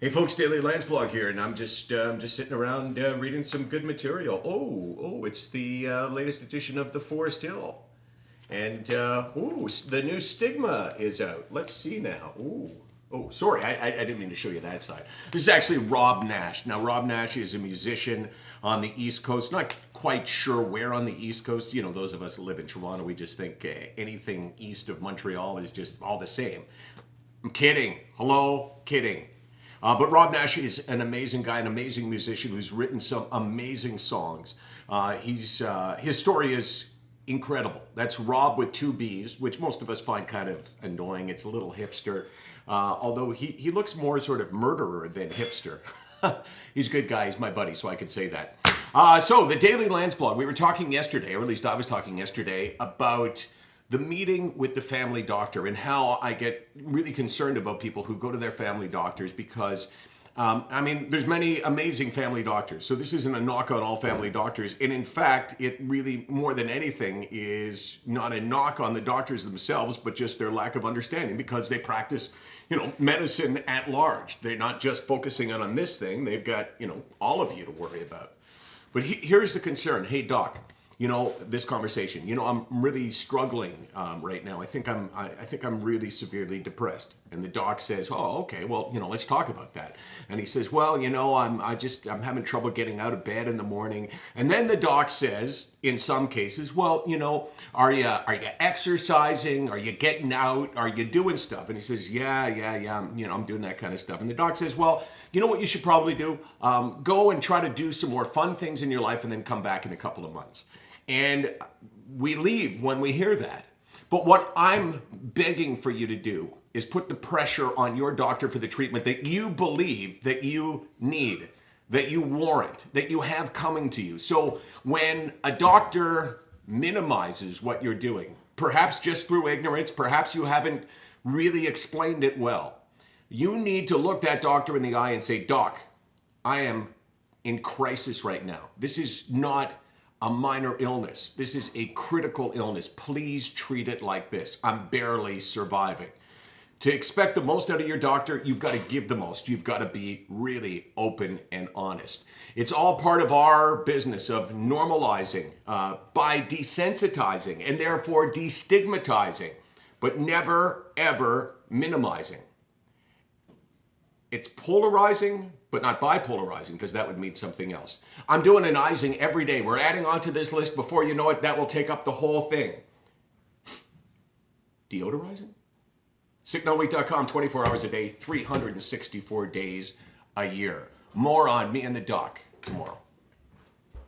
Hey folks, Daily Landsblog here, and I'm just sitting around reading some good material. It's the latest edition of The Forest Hill, and the new Stigma is out. Let's see now. Sorry, I didn't mean to show you that side. This is actually Rob Nash. Now, Rob Nash is a musician on the East Coast. Not quite sure where on the East Coast. You know, those of us who live in Toronto, we just think anything east of Montreal is just all the same. I'm kidding. Hello, kidding. But Rob Nash is an amazing guy, an amazing musician who's written some amazing songs. His story is incredible. That's Rob with two B's, which most of us find kind of annoying. It's a little hipster, although he looks more sort of murderer than hipster. He's a good guy. He's my buddy, so I could say that. So the Daily Landsblog, we were talking yesterday, or at least I was talking yesterday, about the meeting with the family doctor and how I get really concerned about people who go to their family doctors because, there's many amazing family doctors. So this isn't a knock on all family doctors. And in fact, it really, more than anything, is not a knock on the doctors themselves, but just their lack of understanding because they practice, medicine at large. They're not just focusing on this thing. They've got, all of you to worry about. But here's the concern. Hey, doc. This conversation. I'm really struggling right now. I think I'm really severely depressed. And the doc says, "Oh, okay. Well, let's talk about that." And he says, "Well, I'm having trouble getting out of bed in the morning." And then the doc says, in some cases, "Well, are you exercising? Are you getting out? Are you doing stuff?" And he says, "Yeah. I'm doing that kind of stuff." And the doc says, "Well, you know what you should probably do? Go and try to do some more fun things in your life, and then come back in a couple of months." And we leave when we hear that. But what I'm begging for you to do is put the pressure on your doctor for the treatment that you believe that you need, that you warrant, that you have coming to you. So when a doctor minimizes what you're doing, perhaps just through ignorance, perhaps you haven't really explained it well, you need to look that doctor in the eye and say, "Doc, I am in crisis right now. This is not a minor illness. This is a critical illness. Please treat it like this. I'm barely surviving." To expect the most out of your doctor, you've got to give the most. You've got to be really open and honest. It's all part of our business of normalizing by desensitizing and therefore destigmatizing, but never, ever minimizing. It's polarizing, but not bipolarizing, because that would mean something else. I'm doing an izing every day. We're adding on to this list. Before you know it, that will take up the whole thing. Deodorizing? SickNotWeak.com, 24 hours a day, 364 days a year. More on me and the doc tomorrow.